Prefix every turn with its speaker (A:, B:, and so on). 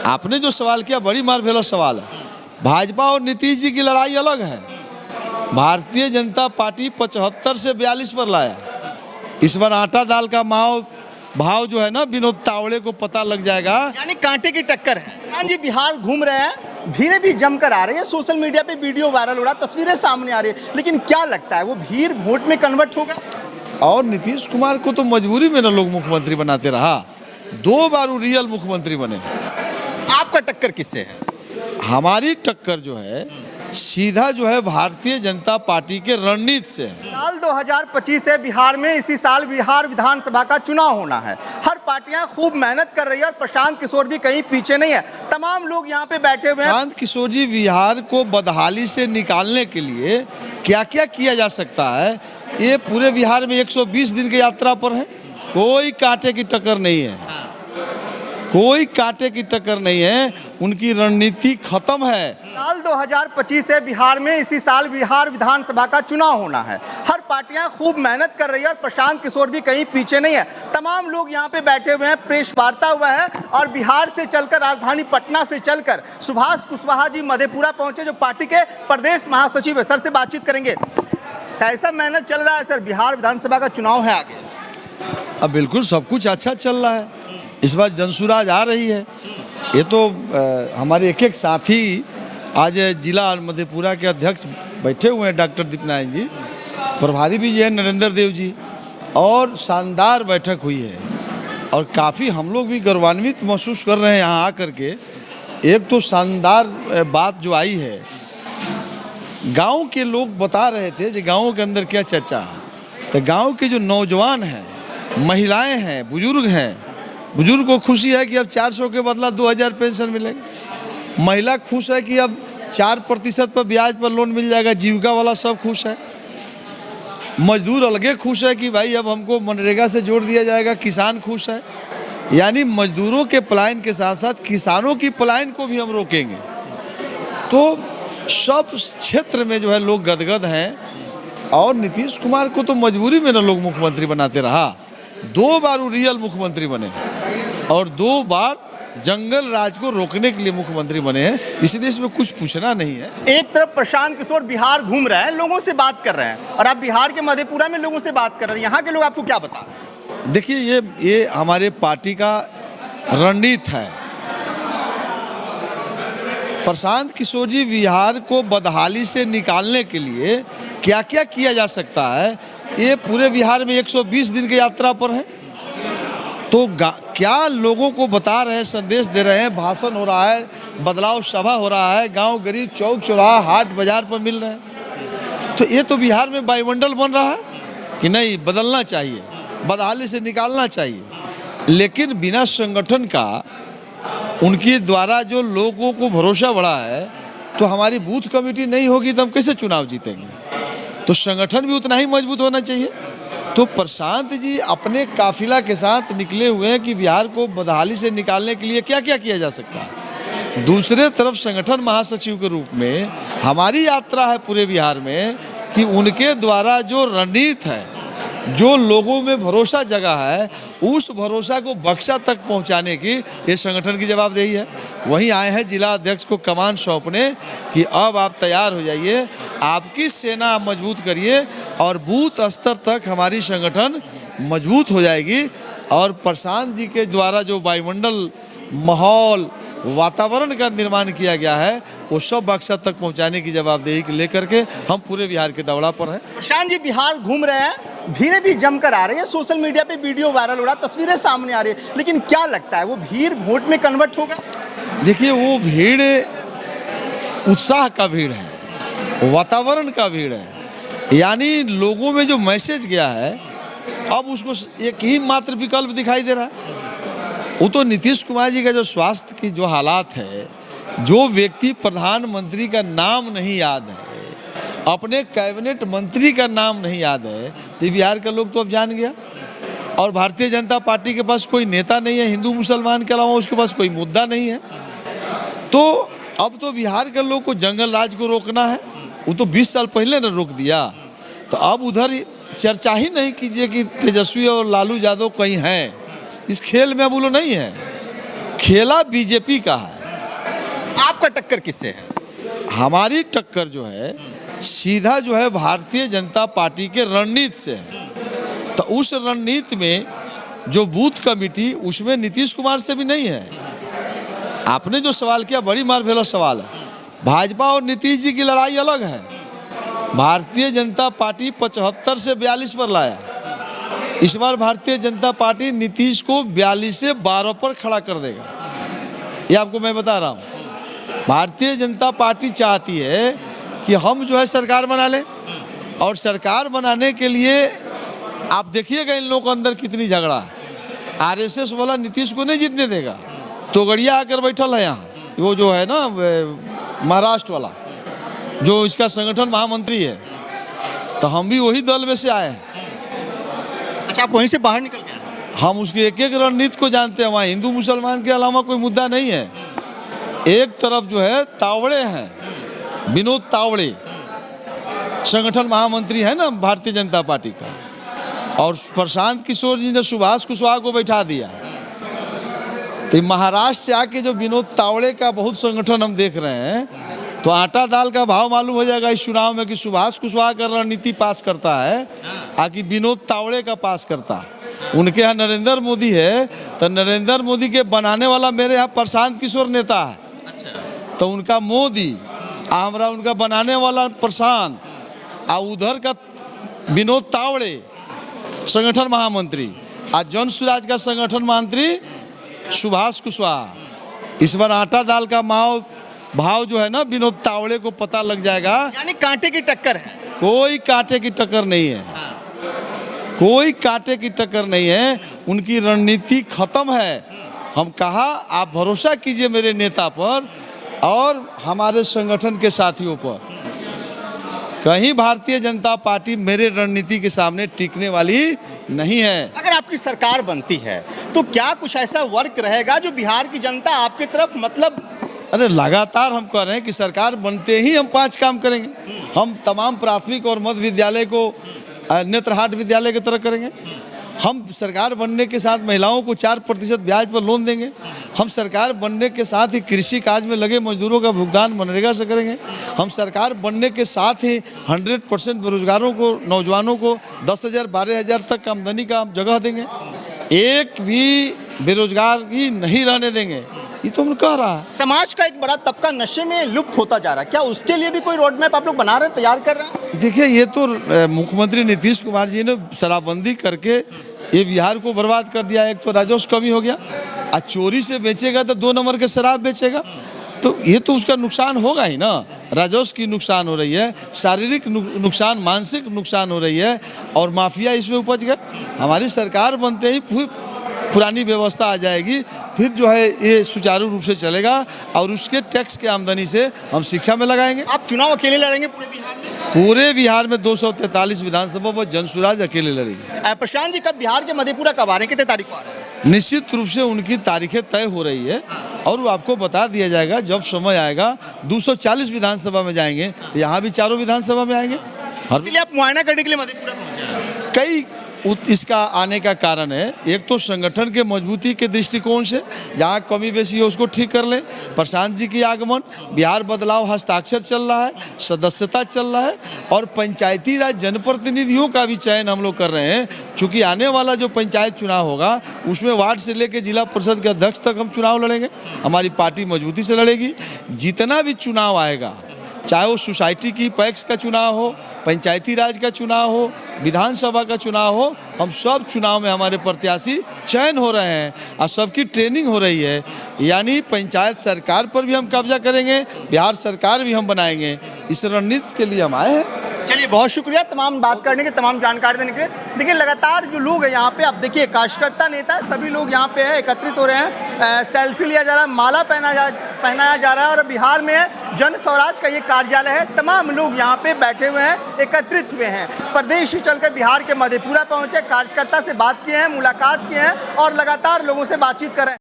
A: आपने जो सवाल किया बड़ी मार्वेलस सवाल है। भाजपा और नीतीश जी की लड़ाई अलग है। भारतीय जनता पार्टी 75 से 42 पर लाया। इस बार आटा दाल का भाव जो है ना, विनोद तावड़े को पता लग जाएगा।
B: यानी कांटे की टक्कर है। हाँ जी, बिहार घूम रहे हैं, भीड़ भी जमकर आ रही है, सोशल मीडिया पे वीडियो वायरल हो रहा है, तस्वीरें सामने आ रही है, लेकिन क्या लगता है वो भीड़ वोट में कन्वर्ट होगा?
A: और नीतीश कुमार को तो मजबूरी में ना लोग मुख्यमंत्री बनाते रहा, 2 बार वो रियल मुख्यमंत्री बने।
B: आपका टक्कर किससे है?
A: हमारी टक्कर जो है सीधा जो है भारतीय जनता पार्टी के रणनीति से है।
B: साल 2025 है, बिहार में इसी साल बिहार विधानसभा का चुनाव होना है। हर पार्टियां खूब मेहनत कर रही है और प्रशांत किशोर भी कहीं पीछे नहीं है। तमाम लोग यहाँ पे बैठे हुए हैं।
A: प्रशांत किशोर जी बिहार को बदहाली से निकालने के लिए क्या क्या किया जा सकता है, ये पूरे बिहार में 120 दिन की यात्रा पर है। कोई कांटे की टक्कर नहीं है, कोई कांटे की टक्कर नहीं है, उनकी रणनीति खत्म है।
B: साल 2025 है, बिहार में इसी साल बिहार विधानसभा का चुनाव होना है। हर पार्टियां खूब मेहनत कर रही है और प्रशांत किशोर भी कहीं पीछे नहीं है। तमाम लोग यहाँ पे बैठे हुए हैं, प्रेस वार्ता हुआ है और बिहार से चलकर राजधानी पटना से चलकर सुभाष कुशवाहा जी मधेपुरा पहुंचे, जो पार्टी के प्रदेश महासचिव है। सर से बातचीत करेंगे। कैसा मेहनत चल रहा है सर? बिहार विधानसभा का चुनाव है आगे।
A: अब बिल्कुल सब कुछ अच्छा चल रहा है। इस बार जनसुराज आ रही है। ये तो हमारे एक एक साथी आज जिला मधेपुरा के अध्यक्ष बैठे हुए हैं, डॉक्टर दीपनारायण जी, प्रभारी भी है नरेंद्र देव जी, और शानदार बैठक हुई है और काफ़ी हम लोग भी गौरवान्वित महसूस कर रहे हैं यहाँ आकर के। एक तो शानदार बात जो आई है, गांव के लोग बता रहे थे कि गाँव के अंदर क्या चर्चा है, तो गाँव के जो नौजवान हैं, महिलाएँ हैं, बुजुर्ग को खुशी है कि अब 400 के बदला 2000 पेंशन मिलेगा। महिला खुश है कि अब 4% पर ब्याज पर लोन मिल जाएगा। जीविका वाला सब खुश है। मजदूर अलगे खुश है कि भाई अब हमको मनरेगा से जोड़ दिया जाएगा। किसान खुश है। यानी मजदूरों के पलायन के साथ साथ किसानों की पलायन को भी हम रोकेंगे। तो सब क्षेत्र में जो है लोग गदगद हैं। और नीतीश कुमार को तो मजबूरी में ना लोग मुख्यमंत्री बनाते रहा, 2 बार वो रियल मुख्यमंत्री बने और 2 बार जंगल राज को रोकने के लिए मुख्यमंत्री बने हैं। इसलिए इसमें कुछ पूछना नहीं है।
B: एक तरफ प्रशांत किशोर बिहार घूम रहे हैं, लोगों से बात कर रहे हैं, और आप बिहार के मधेपुरा में लोगों से बात कर रहे हैं। यहाँ के लोग आपको क्या बता रहे हैं?
A: देखिए, ये हमारे पार्टी का रणनीति है। प्रशांत किशोर जी बिहार को बदहाली से निकालने के लिए क्या क्या किया जा सकता है, ये पूरे बिहार में 120 दिन की यात्रा पर है। तो क्या लोगों को बता रहे हैं, संदेश दे रहे हैं, भाषण हो रहा है, बदलाव सभा हो रहा है, गांव गरीब चौक चौराहा हाट बाजार पर मिल रहे हैं। तो ये तो बिहार में वायुमंडल बन रहा है कि नहीं, बदलना चाहिए, बदहाली से निकालना चाहिए। लेकिन बिना संगठन का, उनके द्वारा जो लोगों को भरोसा बढ़ा है, तो हमारी बूथ कमेटी नहीं होगी तो हम कैसे चुनाव जीतेंगे? तो संगठन भी उतना ही मजबूत होना चाहिए। तो प्रशांत जी अपने काफिला के साथ निकले हुए हैं कि बिहार को बदहाली से निकालने के लिए क्या क्या किया जा सकता है। दूसरे तरफ संगठन महासचिव के रूप में हमारी यात्रा है पूरे बिहार में कि उनके द्वारा जो रणनीति है, जो लोगों में भरोसा जगा है, उस भरोसा को बक्सा तक पहुंचाने की ये संगठन की जवाबदेही है। वहीं आए हैं जिला अध्यक्ष को कमान सौंपने कि अब आप तैयार हो जाइए, आपकी सेना आप मजबूत करिए और बूथ स्तर तक हमारी संगठन मजबूत हो जाएगी। और प्रशांत जी के द्वारा जो वायुमंडल, माहौल, वातावरण का निर्माण किया गया है, वो सब बक्सा तक पहुंचाने की जवाबदेही लेकर के हम पूरे बिहार के दौड़ा पर हैं।
B: प्रशांत जी बिहार घूम रहे हैं, भीड़ भी जमकर आ रही है, सोशल मीडिया पे वीडियो वायरल हो रहा है, तस्वीरें सामने आ रही है, लेकिन क्या लगता है वो भीड़ वोट में कन्वर्ट होगा?
A: देखिए, वो भीड़ उत्साह का भीड़ है, वातावरण का भीड़ है। यानी लोगों में जो मैसेज गया है, अब उसको एक ही मात्र विकल्प दिखाई दे रहा है। वो तो नीतीश कुमार जी का जो स्वास्थ्य की जो हालात है, जो व्यक्ति प्रधानमंत्री का नाम नहीं याद है, अपने कैबिनेट मंत्री का नाम नहीं याद है, तो बिहार का लोग तो अब जान गया। और भारतीय जनता पार्टी के पास कोई नेता नहीं है, हिंदू मुसलमान के अलावा उसके पास कोई मुद्दा नहीं है। तो अब तो बिहार के लोग को जंगल राज को रोकना है। वो तो 20 साल पहले ने रोक दिया, तो अब उधर चर्चा ही नहीं कीजिए कि तेजस्वी और लालू यादव कहीं हैं। इस खेल में अब वो लोग नहीं है। खेला बीजेपी का है।
B: आपका टक्कर किससे है?
A: हमारी टक्कर जो है सीधा जो है भारतीय जनता पार्टी के रणनीति से है। तो उस रणनीति में जो बूथ कमेटी उसमें नीतीश कुमार से भी नहीं है। आपने जो सवाल किया बड़ी मार्वेलस सवाल है। भाजपा और नीतीश जी की लड़ाई अलग है। भारतीय जनता पार्टी 75 से 42 पर लाया। इस बार भारतीय जनता पार्टी नीतीश को 42 से 12 पर खड़ा कर देगा। ये आपको मैं बता रहा हूँ। भारतीय जनता पार्टी चाहती है कि हम जो है सरकार बना लें, और सरकार बनाने के लिए आप देखिएगा इन लोगों के अंदर कितनी झगड़ा है। आरएसएस वाला नीतीश को नहीं जीतने देगा। तो गड़िया आकर बैठल है यहाँ, वो जो है ना महाराष्ट्र वाला, जो इसका संगठन महामंत्री है। तो हम भी वही दल में से आए हैं।
B: अच्छा, आप वहीं से बाहर निकल गए?
A: हम उसकी एक एक रणनीति को जानते हैं। वहाँ हिंदू मुसलमान के अलावा कोई मुद्दा नहीं है। एक तरफ जो है तावड़े हैं, विनोद तावड़े संगठन महामंत्री है ना भारतीय जनता पार्टी का, और प्रशांत किशोर जी ने सुभाष कुशवाहा को बैठा दिया। तो महाराष्ट्र से आके जो विनोद तावड़े का बहुत संगठन हम देख रहे हैं, तो आटा दाल का भाव मालूम हो जाएगा इस चुनाव में कि सुभाष कुशवाहा का रणनीति पास करता है आकि विनोद तावड़े का पास करता है। उनके यहाँ नरेंद्र मोदी है, तो नरेंद्र मोदी के बनाने वाला मेरे यहाँ प्रशांत किशोर नेता है। तो उनका मोदी, हमारा उनका बनाने वाला प्रशांत, और उधर का विनोद तावड़े संगठन महामंत्री, आज जन स्वराज का संगठन महामंत्री सुभाष कुशवाहा। इस बार आटा दाल का भाव जो है ना विनोद तावड़े को पता लग जाएगा।
B: यानी कांटे की टक्कर है?
A: कोई कांटे की टक्कर नहीं है। कोई कांटे की टक्कर नहीं है। उनकी रणनीति खत्म है। हम कहा आप भरोसा कीजिए मेरे नेता पर और हमारे संगठन के साथियों पर। कहीं भारतीय जनता पार्टी मेरे रणनीति के सामने टिकने वाली नहीं है।
B: अगर आपकी सरकार बनती है तो क्या कुछ ऐसा वर्क रहेगा जो बिहार की जनता आपकी तरफ मतलब?
A: अरे लगातार हम कह रहे हैं कि सरकार बनते ही हम 5 काम करेंगे। हम तमाम प्राथमिक और मध्य विद्यालय को नेत्रहाट विद्यालय की तरह करेंगे। हम सरकार बनने के साथ महिलाओं को 4% ब्याज पर लोन देंगे। हम सरकार बनने के साथ ही कृषि कार्य में लगे मजदूरों का भुगतान मनरेगा से करेंगे। हम सरकार बनने के साथ ही 100% बेरोजगारों को, नौजवानों को 10,000 12,000 तक आमदनी का जगह देंगे। एक भी बेरोजगार ही नहीं रहने देंगे। ये तो हम कह रहा है।
B: समाज का एक बड़ा तबका नशे में लुप्त होता जा रहा है, क्या उसके लिए भी कोई रोड मैप आप लोग बना रहे हैं, तैयार कर रहे हैं?
A: देखिए, ये तो मुख्यमंत्री नीतीश कुमार जी ने शराबबंदी करके ये बिहार को बर्बाद कर दिया। एक तो राजस्व कमी हो गया, और चोरी से बेचेगा तो 2 नंबर के शराब बेचेगा, तो ये तो उसका नुकसान होगा ही ना। राजस्व की नुकसान हो रही है, शारीरिक नुकसान, मानसिक नुकसान हो रही है, और माफिया इसमें उपज गया। हमारी सरकार बनते ही पुरानी व्यवस्था आ जाएगी, फिर जो है ये सुचारू रूप से चलेगा, और उसके टैक्स के आमदनी से हम शिक्षा में लगाएंगे।
B: आप चुनाव अकेले लड़ेंगे पूरे बिहार में?
A: पूरे बिहार में 243 विधानसभा पर जन स्वराज अकेले लड़ेगी।
B: प्रशांत जी, कब बिहार के मधेपुरा कब आ रहे हैं, कितने तारीख को आ रहे हैं?
A: निश्चित रूप से उनकी तारीखें तय हो रही है, और वो आपको बता दिया जाएगा जब समय आएगा। 240 विधानसभा में जाएंगे, तो यहाँ भी 4 विधानसभा में आएंगे।
B: इसलिए आप मुआयना करने के लिए मधेपुरा पहुंचे हैं?
A: कई इसका आने का कारण है। एक तो संगठन के मजबूती के दृष्टिकोण से जहाँ कमी बेसी है उसको ठीक कर लें। प्रशांत जी की आगमन, बिहार बदलाव हस्ताक्षर चल रहा है, सदस्यता चल रहा है, और पंचायती राज जनप्रतिनिधियों का भी चयन हम लोग कर रहे हैं। चूँकि आने वाला जो पंचायत चुनाव होगा उसमें वार्ड से लेकर जिला परिषद के अध्यक्ष तक हम चुनाव लड़ेंगे। हमारी पार्टी मजबूती से लड़ेगी। जितना भी चुनाव आएगा, चाहे वो सोसाइटी की पैक्स का चुनाव हो, पंचायती राज का चुनाव हो, विधानसभा का चुनाव हो, हम सब चुनाव में हमारे प्रत्याशी चयन हो रहे हैं और सबकी ट्रेनिंग हो रही है। यानी पंचायत सरकार पर भी हम कब्जा करेंगे, बिहार सरकार भी हम बनाएंगे। इस रणनीति के लिए हम आए हैं।
B: चलिए, बहुत शुक्रिया तमाम बात करने के, तमाम जानकारी देने के लिए। देखिए, लगातार जो लोग हैं यहाँ पे, अब देखिए कार्यकर्ता, नेता, सभी लोग यहाँ पे हैं, एकत्रित हो रहे हैं। सेल्फी लिया जा रहा है, माला पहनाया जा रहा है, और बिहार में जन स्वराज का ये कार्यालय है। तमाम लोग यहाँ पे बैठे हुए हैं, एकत्रित हुए हैं। प्रदेश ही चलकर बिहार के मधेपुरा पहुँचे, कार्यकर्ता से बात किए हैं, मुलाकात किए हैं, और लगातार लोगों से बातचीत कर रहे हैं।